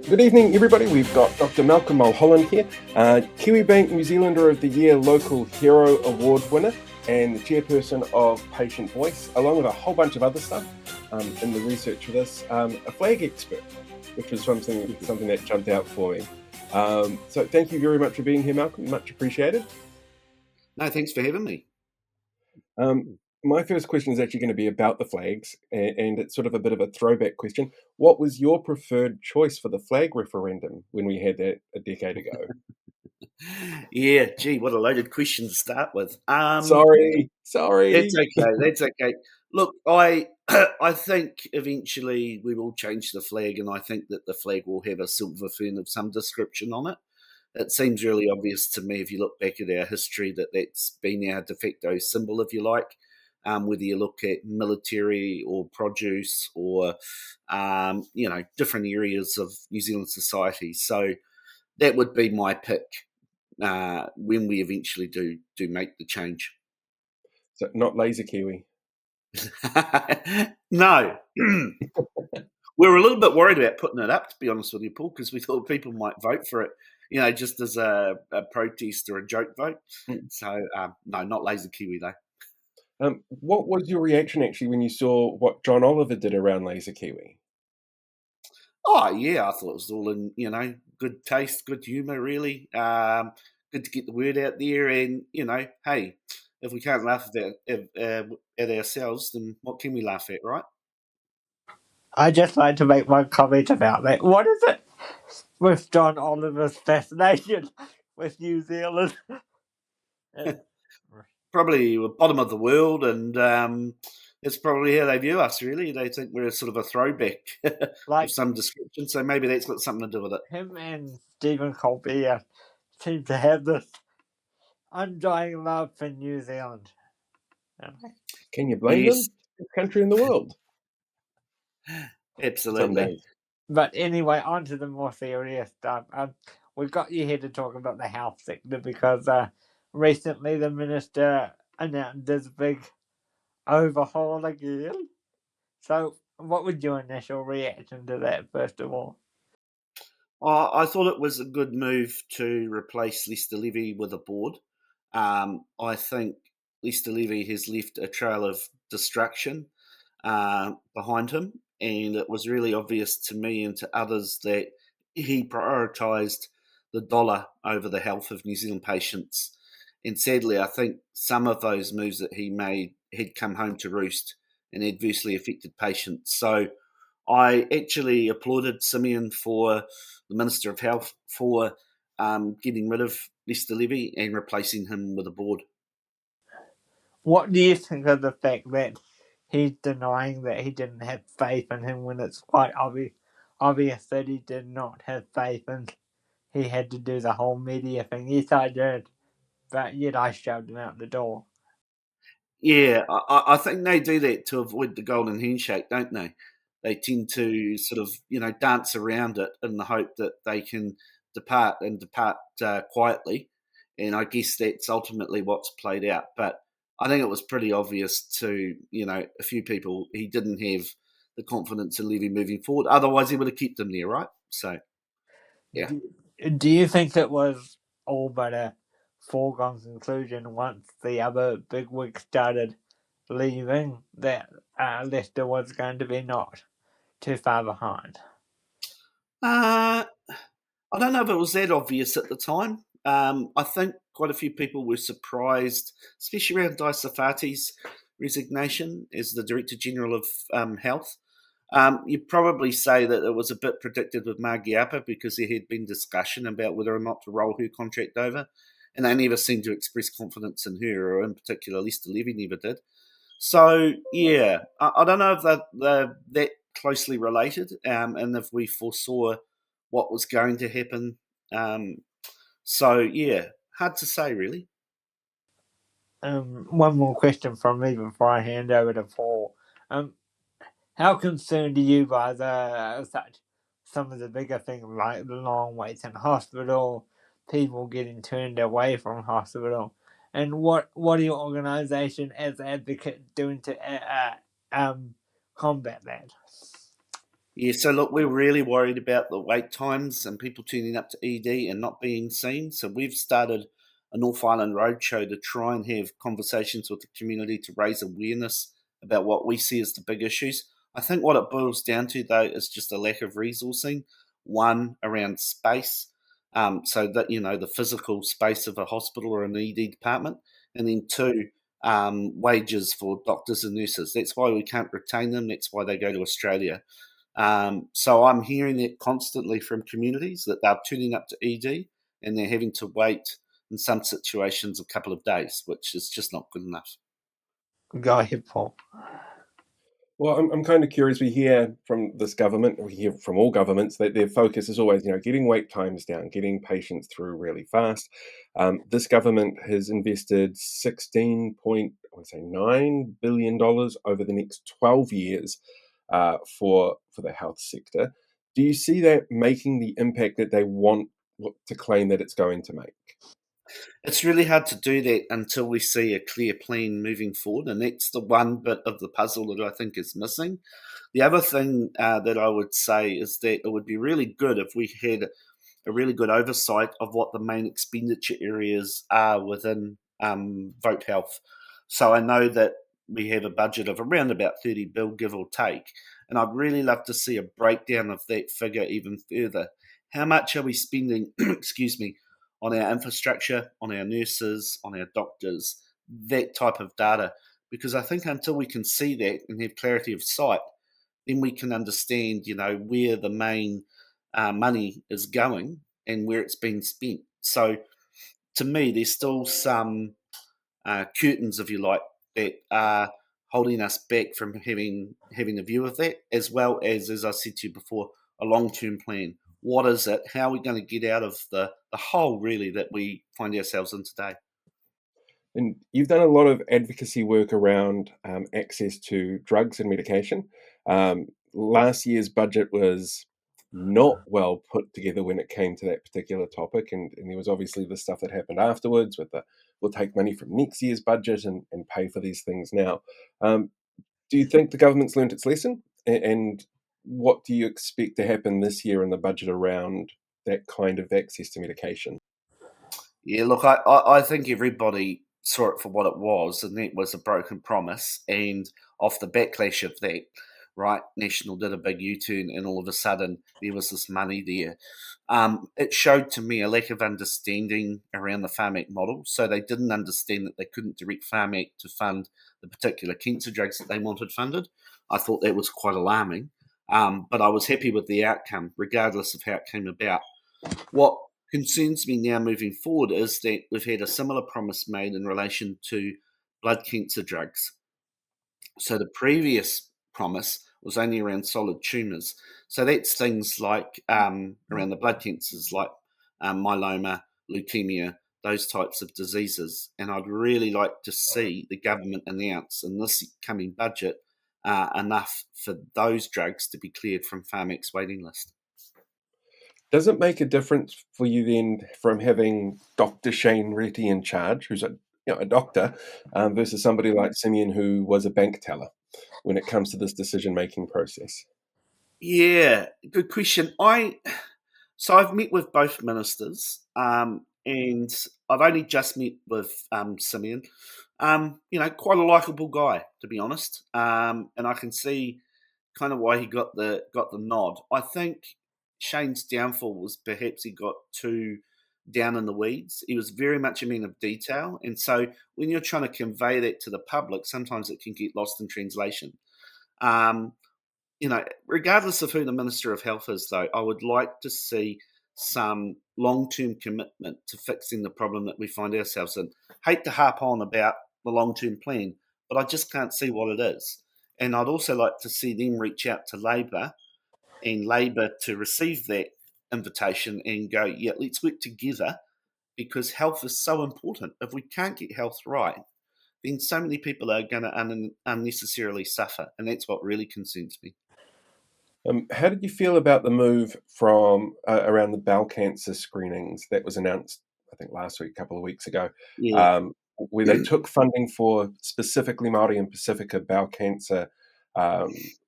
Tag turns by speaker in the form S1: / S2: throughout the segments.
S1: Good evening, everybody. We've got Dr. Malcolm Mulholland here, Kiwibank New Zealander of the Year Local Hero Award winner and the chairperson of Patient Voice, along with a whole bunch of other stuff in the research for this, a flag expert, which was something that jumped out for me. So thank you very much for being here, Malcolm. Much appreciated.
S2: No, thanks for having me.
S1: My first question is actually going to be about the flags, and it's sort of a bit of a throwback question. What was your preferred choice for the flag referendum when we had that a decade ago?
S2: Yeah, gee, what a loaded question to start with.
S1: Sorry.
S2: That's okay. Look, I I think eventually we will change the flag, and I think that the flag will have a silver fern of some description on it. It seems really obvious to me if you look back at our history that that's been our de facto symbol, if you like. Whether you look at military or produce or different areas of New Zealand society. So that would be my pick when we eventually do make the change.
S1: So not laser kiwi.
S2: No. We were a little bit worried about putting it up, to be honest with you, Paul, because we thought people might vote for it, just as a protest or a joke vote. So, no, not laser kiwi, though.
S1: What was your reaction actually when you saw what John Oliver did around laser kiwi?
S2: Oh, yeah, I thought it was all in, good taste, good humour, really. Good to get the word out there. And, hey, if we can't laugh at ourselves, then what can we laugh at, right?
S3: I'd just like to make one comment about that. What is it with John Oliver's fascination with New Zealand?
S2: Probably the bottom of the world, and it's probably how they view us, really. They think we're sort of a throwback of some description, so maybe that's got something to do with it.
S3: Him and Stephen Colbert seem to have this undying love for New Zealand.
S1: Can you blame them? Best country in the world.
S2: Absolutely.
S3: But anyway, on to the more serious stuff. We've got you here to talk about the health sector because recently the minister announced this big overhaul again. So what was your initial reaction to that, first of all?
S2: I thought it was a good move to replace Lester Levy with a board. I think Lester Levy has left a trail of destruction behind him, and it was really obvious to me and to others that he prioritised the dollar over the health of New Zealand patients. And sadly, I think some of those moves that he made had come home to roost and adversely affected patients. So I actually applauded Simeon for the Minister of Health for getting rid of Lester Levy and replacing him with a board.
S3: What do you think of the fact that he's denying that he didn't have faith in him when it's quite obvious that he did not have faith and he had to do the whole media thing? Yes, I did, but yet I shoved him out the door.
S2: Yeah, I think they do that to avoid the golden handshake, don't they? They tend to sort of, dance around it in the hope that they can depart quietly. And I guess that's ultimately what's played out. But I think it was pretty obvious to, a few people, he didn't have the confidence in Levy moving forward. Otherwise, he would have kept him there, right? So, yeah.
S3: Do you think it was all but a foregone conclusion once the other bigwigs started leaving that Lester was going to be not too far behind?
S2: I don't know if it was that obvious at the time. I think quite a few people were surprised, especially around Di Safati's resignation as the Director General of Health. You'd probably say that it was a bit predicted with Margiapa because there had been discussion about whether or not to roll her contract over, and they never seemed to express confidence in her, or in particular, Lester Levy never did. So, yeah, I don't know if they're that closely related, and if we foresaw what was going to happen. So, yeah, hard to say, really.
S3: One more question from me before I hand over to Paul. How concerned are you by some of the bigger things like the long waits in hospital, people getting turned away from hospital, and what are your organisation as advocate doing to combat that?
S2: Yeah, so look, we're really worried about the wait times and people tuning up to ED and not being seen. So we've started a North Island roadshow to try and have conversations with the community to raise awareness about what we see as the big issues. I think what it boils down to, though, is just a lack of resourcing. One, around space, so that, the physical space of a hospital or an ED department. And then two, wages for doctors and nurses. That's why we can't retain them. That's why they go to Australia. So I'm hearing that constantly from communities that they're tuning up to ED and they're having to wait in some situations a couple of days, which is just not good enough.
S3: Go ahead, Paul.
S1: Well, I'm kind of curious. We hear from this government, we hear from all governments that their focus is always, getting wait times down, getting patients through really fast. This government has invested 16.9 billion dollars over the next 12 years for the health sector. Do you see that making the impact that they want to claim that it's going to make?
S2: It's really hard to do that until we see a clear plan moving forward, and that's the one bit of the puzzle that I think is missing. The other thing that I would say is that it would be really good if we had a really good oversight of what the main expenditure areas are within Vote Health. So I know that we have a budget of around about 30 bill, give or take, and I'd really love to see a breakdown of that figure even further. How much are we spending, excuse me, on our infrastructure, on our nurses, on our doctors, that type of data? Because I think until we can see that and have clarity of sight, then we can understand, where the main money is going and where it's being spent. So to me, there's still some curtains, if you like, that are holding us back from having a view of that, as well as I said to you before, a long term plan. What is it? How are we going to get out of the hole really that we find ourselves in today?
S1: And you've done a lot of advocacy work around access to drugs and medication. Last year's budget was not well put together when it came to that particular topic, and there was obviously the stuff that happened afterwards with the we'll take money from next year's budget and pay for these things now. Um, do you think the government's learnt its lesson? And what do you expect to happen this year in the budget around that kind of access to medication?
S2: Yeah, look, I think everybody saw it for what it was, and that was a broken promise. And off the backlash of that, right, National did a big U turn, and all of a sudden there was this money there. It showed to me a lack of understanding around the Pharmac model. So they didn't understand that they couldn't direct Pharmac to fund the particular cancer drugs that they wanted funded. I thought that was quite alarming. But I was happy with the outcome, regardless of how it came about. What concerns me now moving forward is that we've had a similar promise made in relation to blood cancer drugs. So the previous promise was only around solid tumours. So that's things like around the blood cancers like myeloma, leukemia, those types of diseases. And I'd really like to see the government announce in this coming budget enough for those drugs to be cleared from Pharmac's waiting list.
S1: Does it make a difference for you then from having Dr. Shane Reddy in charge, who's a doctor, versus somebody like Simeon who was a bank teller when it comes to this decision-making process?
S2: Yeah, good question. I've met with both ministers, and I've only just met with Simeon. Quite a likable guy, to be honest. And I can see kind of why he got the nod. I think Shane's downfall was perhaps he got too down in the weeds. He was very much a man of detail, and so when you're trying to convey that to the public, sometimes it can get lost in translation. Um, Regardless of who the Minister of Health is, though, I would like to see some long term commitment to fixing the problem that we find ourselves in. Hate to harp on about the long term plan, but I just can't see what it is. And I'd also like to see them reach out to Labor and Labor to receive that invitation and go, yeah, let's work together because health is so important. If we can't get health right, then so many people are going to unnecessarily suffer. And that's what really concerns me.
S1: How did you feel about the move from around the bowel cancer screenings that was announced, I think, last week, a couple of weeks ago,
S2: Yeah.
S1: um, where they took funding for specifically Māori and Pacifica bowel cancer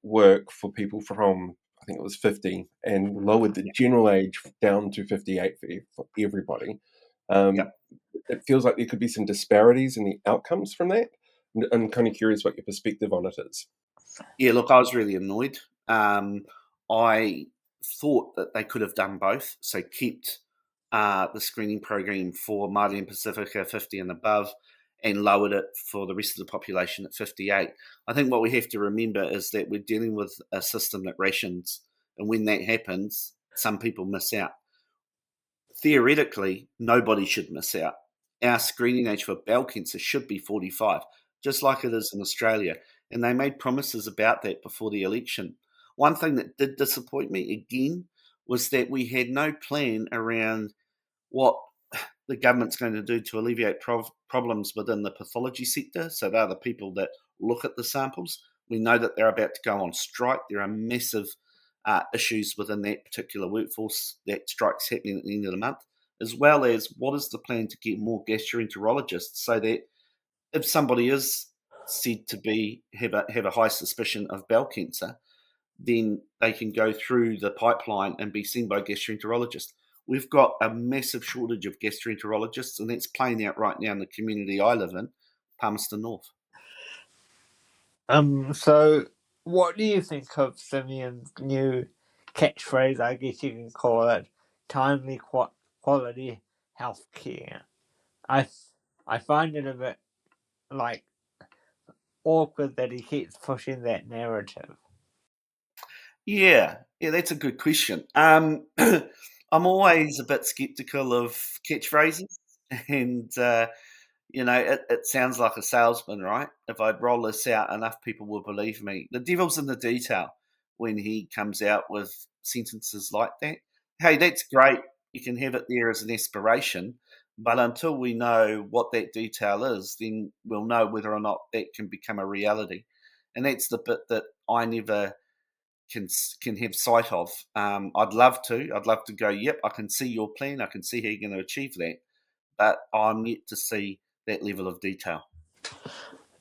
S1: work for people from, I think it was 50, and lowered the general age down to 58 for everybody.
S2: Yeah.
S1: It feels like there could be some disparities in the outcomes from that. I'm kind of curious what your perspective on it is.
S2: Yeah, look, I was really annoyed. I thought that they could have done both. So kept the screening program for Māori and Pacifica 50 and above and lowered it for the rest of the population at 58. I think what we have to remember is that we're dealing with a system that rations. And when that happens, some people miss out. Theoretically, nobody should miss out. Our screening age for bowel cancer should be 45, just like it is in Australia. And they made promises about that before the election. One thing that did disappoint me again was that we had no plan around what the government's going to do to alleviate problems within the pathology sector. So they're the people that look at the samples. We know that they're about to go on strike. There are massive issues within that particular workforce. That strike's happening at the end of the month, as well as what is the plan to get more gastroenterologists so that if somebody is said to have a high suspicion of bowel cancer, then they can go through the pipeline and be seen by a gastroenterologist. We've got a massive shortage of gastroenterologists, and that's playing out right now in the community I live in, Palmerston North.
S3: So what do you think of Simeon's new catchphrase, I guess you can call it, timely quality healthcare? I find it a bit like awkward that he keeps pushing that narrative.
S2: Yeah, that's a good question. I'm always a bit skeptical of catchphrases, and it sounds like a salesman, right? If I'd roll this out, enough people will believe me. The devil's in the detail when he comes out with sentences like that. Hey, that's great. You can have it there as an aspiration, but until we know what that detail is, then we'll know whether or not that can become a reality. And that's the bit that I never can have sight of. I'd love to. I'd love to go, yep, I can see your plan. I can see how you're going to achieve that. But I'm yet to see that level of detail.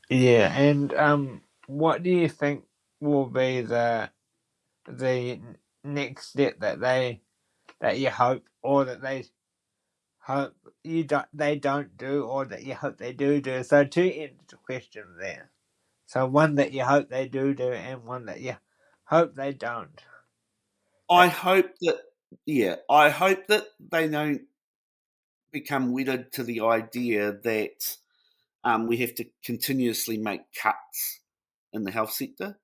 S3: Yeah, and what do you think will be the next step that you hope, or that they hope they don't do, or that you hope they do? So two ends to question there. So one that you hope they do, and one that you hope they don't.
S2: I hope that they don't become wedded to the idea that we have to continuously make cuts in the health sector.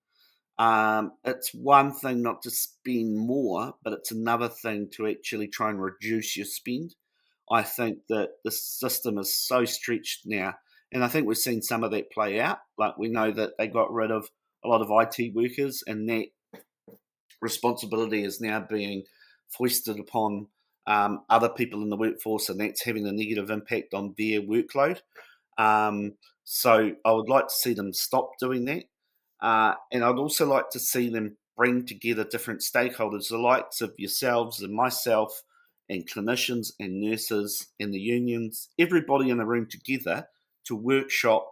S2: It's one thing not to spend more, but it's another thing to actually try and reduce your spend. I think that the system is so stretched now, and I think we've seen some of that play out. Like, we know that they got rid of a lot of IT workers, and that responsibility is now being foisted upon other people in the workforce, and that's having a negative impact on their workload. So I would like to see them stop doing that. And I'd also like to see them bring together different stakeholders, the likes of yourselves and myself and clinicians and nurses and the unions, everybody in the room together to workshop,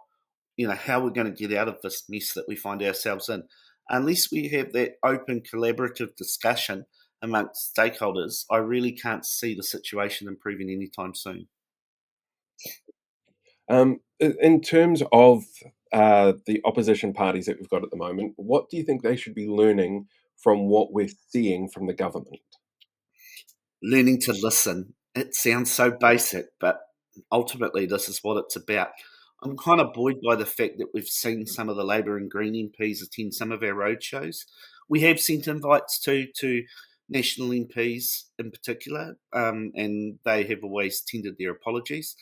S2: how we're going to get out of this mess that we find ourselves in. Unless we have that open, collaborative discussion amongst stakeholders, I really can't see the situation improving anytime soon.
S1: In terms of the opposition parties that we've got at the moment, what do you think they should be learning from what we're seeing from the government?
S2: Learning to listen. It sounds so basic, but ultimately this is what it's about. I'm kind of buoyed by the fact that we've seen some of the Labor and Green MPs attend some of our roadshows. We have sent invites to national MPs in particular, and they have always tendered their apologies.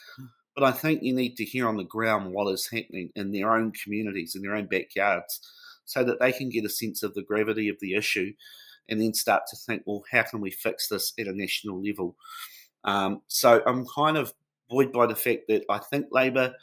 S2: But I think you need to hear on the ground what is happening in their own communities, in their own backyards, so that they can get a sense of the gravity of the issue and then start to think, well, how can we fix this at a national level? So I'm kind of buoyed by the fact that I think Labor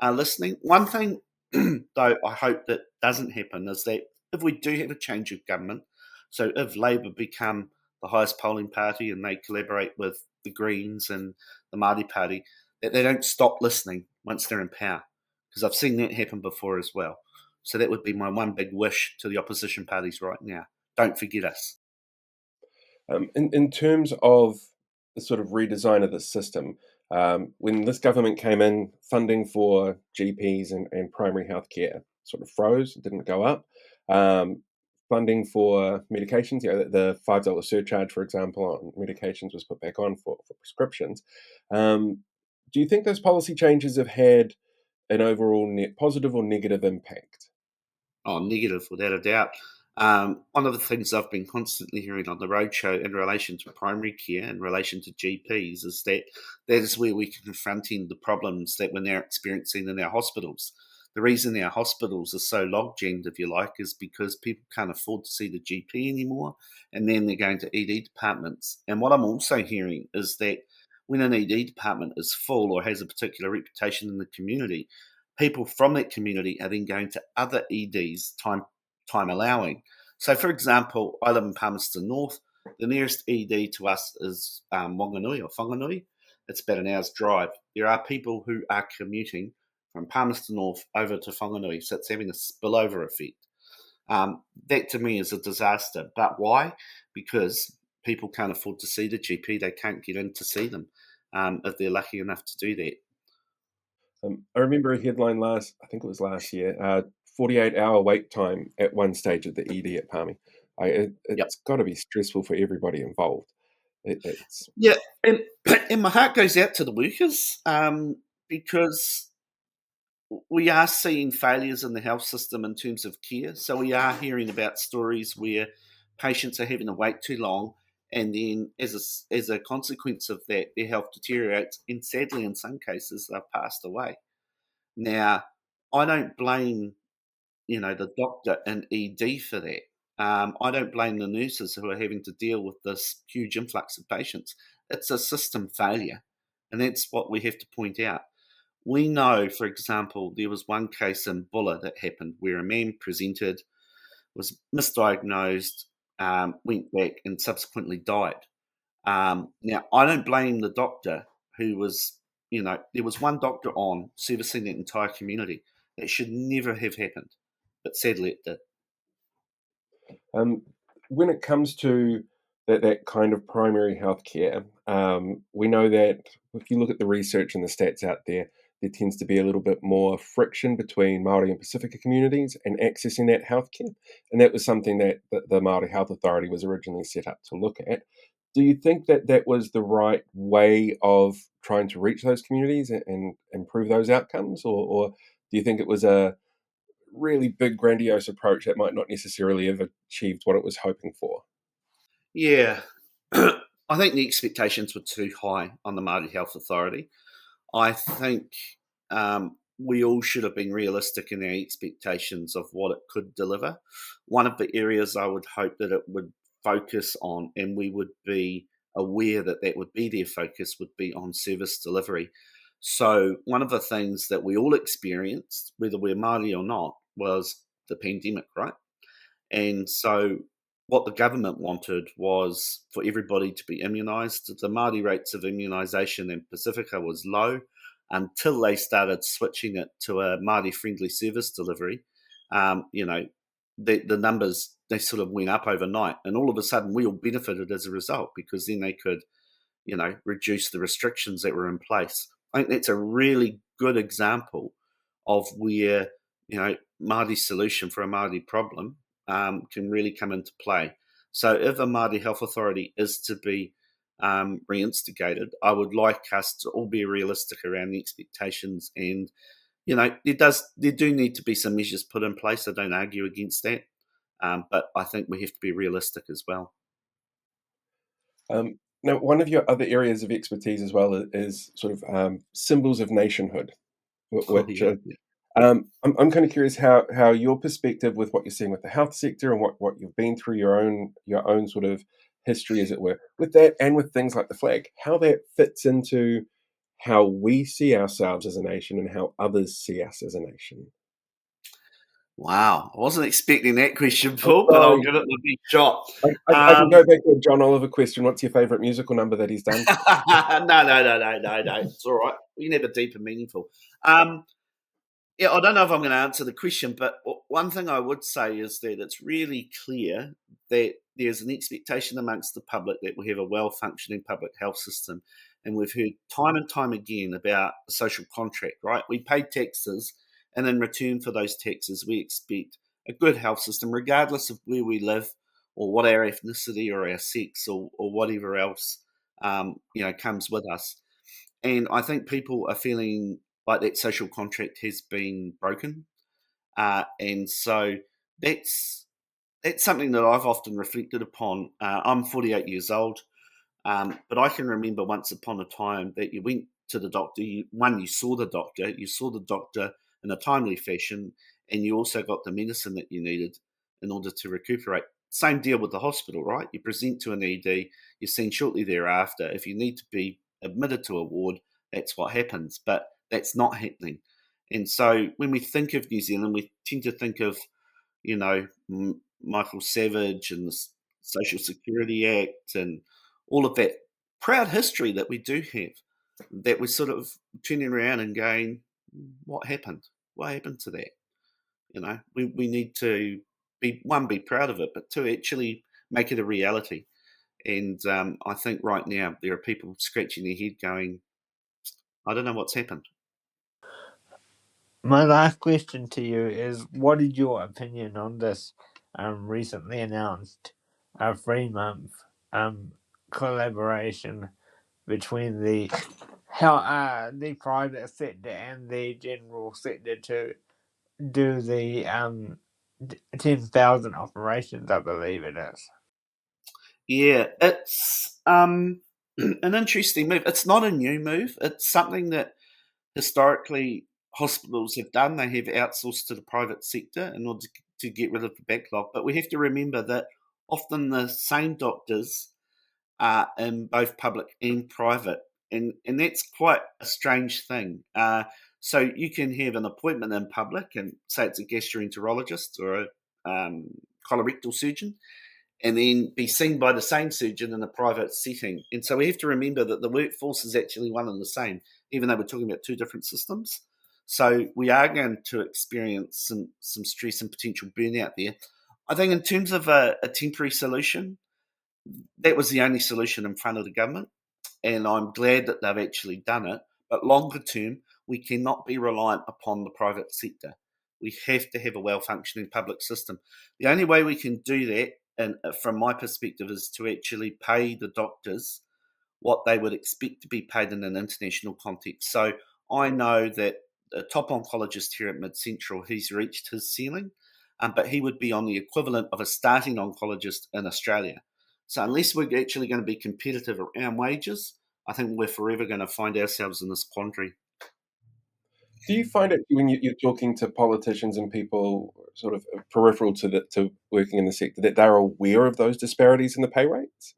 S2: are listening. One thing, though, I hope that doesn't happen is that if we do have a change of government, so if Labor become the highest polling party and they collaborate with the Greens and the Māori Party, that they don't stop listening once they're in power, because I've seen that happen before as well. So that would be my one big wish to the opposition parties right now. Don't forget us.
S1: In terms of the sort of redesign of the system, when this government came in, funding for GPs and primary healthcare sort of froze, didn't go up. Um, Funding for medications, the $5 surcharge, for example, on medications was put back on for prescriptions. Um, do you think those policy changes have had an overall net positive or negative impact?
S2: Oh, negative, without a doubt. One of the things I've been constantly hearing on the roadshow in relation to primary care, in relation to GPs, is that that is where we're confronting the problems that we're now experiencing in our hospitals. The reason our hospitals are so log jammed, if you like, is because people can't afford to see the GP anymore, and then they're going to ED departments. And what I'm also hearing is that when an ED department is full or has a particular reputation in the community, people from that community are then going to other EDs time allowing. So, for example, I live in Palmerston North. The nearest ED to us is Wanganui or Whanganui. It's about an hour's drive. There are people who are commuting from Palmerston North over to Whanganui, so it's having a spillover effect. That to me is a disaster. But why? Because people can't afford to see the GP. They can't get in to see them if they're lucky enough to do that.
S1: I remember a headline I think it was last year, 48-hour wait time at one stage at the ED at Palmy.
S2: Yep.
S1: It's got to be stressful for everybody involved. It's
S2: Yeah, and and my heart goes out to the workers because we are seeing failures in the health system in terms of care. So we are hearing about stories where patients are having to wait too long, and then as a consequence of that, their health deteriorates, and sadly, in some cases, they've passed away. Now, I don't blame the doctor and ED for that. I don't blame the nurses who are having to deal with this huge influx of patients. It's a system failure, and that's what we have to point out. We know, for example, there was one case in Bulla that happened where a man presented, was misdiagnosed, went back, and subsequently died. Now, I don't blame the doctor who was, there was one doctor on servicing that entire community. That should never have happened, but sadly it did.
S1: um, when it comes to that kind of primary healthcare, we know that if you look at the research and the stats out there, there tends to be a little bit more friction between Māori and Pacifica communities and accessing that healthcare, and that was something that the Māori Health Authority was originally set up to look at. Do you think that that was the right way of trying to reach those communities and improve those outcomes, or do you think it was a really big, grandiose approach that might not necessarily have achieved what it was hoping for?
S2: Yeah. I think the expectations were too high on the Māori Health Authority. I think we all should have been realistic in our expectations of what it could deliver. One of the areas I would hope that it would focus on, and we would be aware that that would be their focus, would be on service delivery. So, one of the things that we all experienced, whether we're Māori or not, was the pandemic, right? And so, what the government wanted was for everybody to be immunised. The Māori rates of immunisation in Pacifica was low until they started switching it to a Māori friendly service delivery. The numbers, they sort of went up overnight, and all of a sudden we all benefited as a result because then they could reduce the restrictions that were in place. I think that's a really good example of where, Māori's solution for a Māori problem can really come into play. So if a Māori Health Authority is to be reinstigated, I would like us to all be realistic around the expectations. And, there do need to be some measures put in place. I don't argue against that. But I think we have to be realistic as well.
S1: Now, one of your other areas of expertise as well is sort of symbols of nationhood,
S2: Oh,
S1: which
S2: yeah.
S1: I'm kind of curious how your perspective with what you're seeing with the health sector and what you've been through your own sort of history, as it were, with that and with things like the flag, how that fits into how we see ourselves as a nation and how others see us as a nation.
S2: Wow, I wasn't expecting that question,
S1: I'm
S2: Paul, but I'll
S1: sorry,
S2: give it a big shot.
S1: I can go back to a John Oliver question. What's your favourite musical number that he's done?
S2: No. It's all right. We can have a deep and meaningful. Yeah, I don't know if I'm going to answer the question, but one thing I would say is that it's really clear that there's an expectation amongst the public that we have a well functioning public health system. And we've heard time and time again about the social contract, right? We pay taxes, and in return for those taxes, we expect a good health system, regardless of where we live or what our ethnicity or our sex or whatever else comes with us. And I think people are feeling like that social contract has been broken, and so that's that's something that I've often reflected upon. I'm 48 years old, but I can remember once upon a time that you went to the doctor. You saw the doctor. You saw the doctor in a timely fashion, and you also got the medicine that you needed in order to recuperate. Same deal with the hospital, right? You present to an ED. You're seen shortly thereafter. If you need to be admitted to a ward, that's what happens. But that's not happening. And so when we think of New Zealand, we tend to think of, Michael Savage and the Social Security Act and all of that proud history that we do have, that we're sort of turning around and going, what happened? What happened to that? We need to be proud of it, but two, actually make it a reality. And I think right now there are people scratching their head going, I don't know what's happened.
S3: My last question to you is: what is your opinion on this recently announced 3-month collaboration between the private sector and the general sector to do the 10,000 operations, I believe it is?
S2: Yeah, it's an interesting move. It's not a new move. It's something that historically hospitals have done. They have outsourced to the private sector in order to get rid of the backlog. But we have to remember that often the same doctors are in both public and private. And that's quite a strange thing. So you can have an appointment in public and say it's a gastroenterologist or a colorectal surgeon, and then be seen by the same surgeon in a private setting. And so we have to remember that the workforce is actually one and the same, even though we're talking about two different systems. So we are going to experience some stress and potential burnout there. I think in terms of a temporary solution, that was the only solution in front of the government, and I'm glad that they've actually done it. But longer term, we cannot be reliant upon the private sector. We have to have a well functioning public system. The only way we can do that, and from my perspective, is to actually pay the doctors what they would expect to be paid in an international context. So I know that the top oncologist here at Mid Central, he's reached his ceiling, but he would be on the equivalent of a starting oncologist in Australia. So unless we're actually going to be competitive around wages, I think we're forever going to find ourselves in this quandary.
S1: Do you find it when you're talking to politicians and people sort of peripheral to working in the sector that they're aware of those disparities in the pay rates?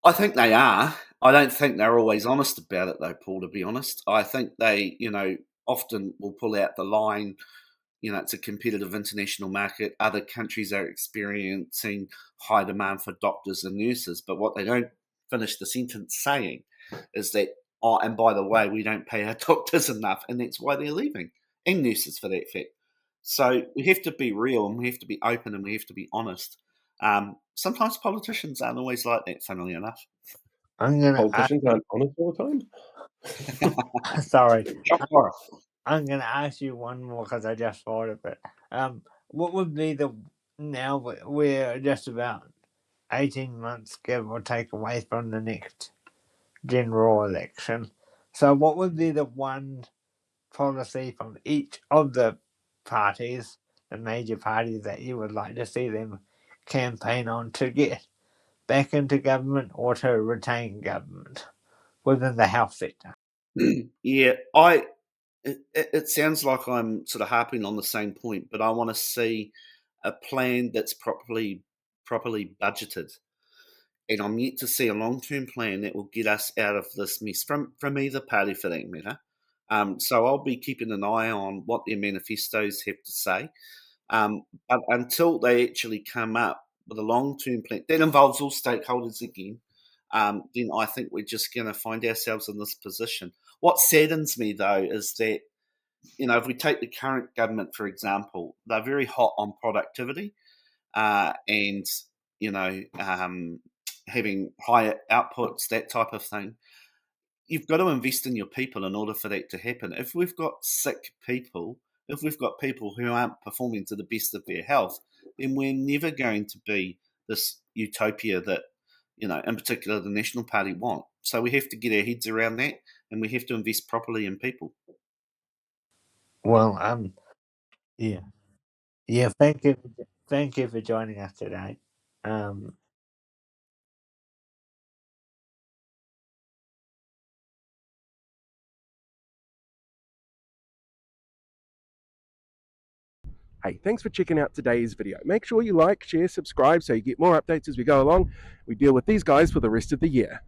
S2: I think they are. I don't think they're always honest about it, though, Paul, to be honest. I think they, often will pull out the line, it's a competitive international market. Other countries are experiencing high demand for doctors and nurses. But what they don't finish the sentence saying is that, oh, and by the way, we don't pay our doctors enough. And that's why they're leaving, and nurses for that fact. So we have to be real, and we have to be open, and we have to be honest. Sometimes politicians aren't always like that, funnily enough.
S1: Politicians aren't honest all the time?
S3: Sorry.
S2: Shock horror.
S3: I'm going to ask you one more because I just thought of it. What would be now we're just about 18 months, give or take, away from the next general election. So what would be the one policy from each of the parties, the major parties, that you would like to see them campaign on to get back into government or to retain government within the health sector?
S2: Yeah, it sounds like I'm sort of harping on the same point, but I want to see a plan that's properly budgeted, and I'm yet to see a long term plan that will get us out of this mess from either party, for that matter. So I'll be keeping an eye on what their manifestos have to say. But until they actually come up with a long term plan that involves all stakeholders again, then I think we're just going to find ourselves in this position. What saddens me, though, is that if we take the current government, for example, they're very hot on productivity and, having higher outputs, that type of thing. You've got to invest in your people in order for that to happen. If we've got sick people, if we've got people who aren't performing to the best of their health, then we're never going to be this utopia that, in particular, the National Party want. So we have to get our heads around that, and we have to invest properly in people.
S3: Well, yeah, yeah. Thank you for joining us today.
S1: Hey, thanks for checking out today's video. Make sure you like, share, subscribe so you get more updates as we go along. We deal with these guys for the rest of the year.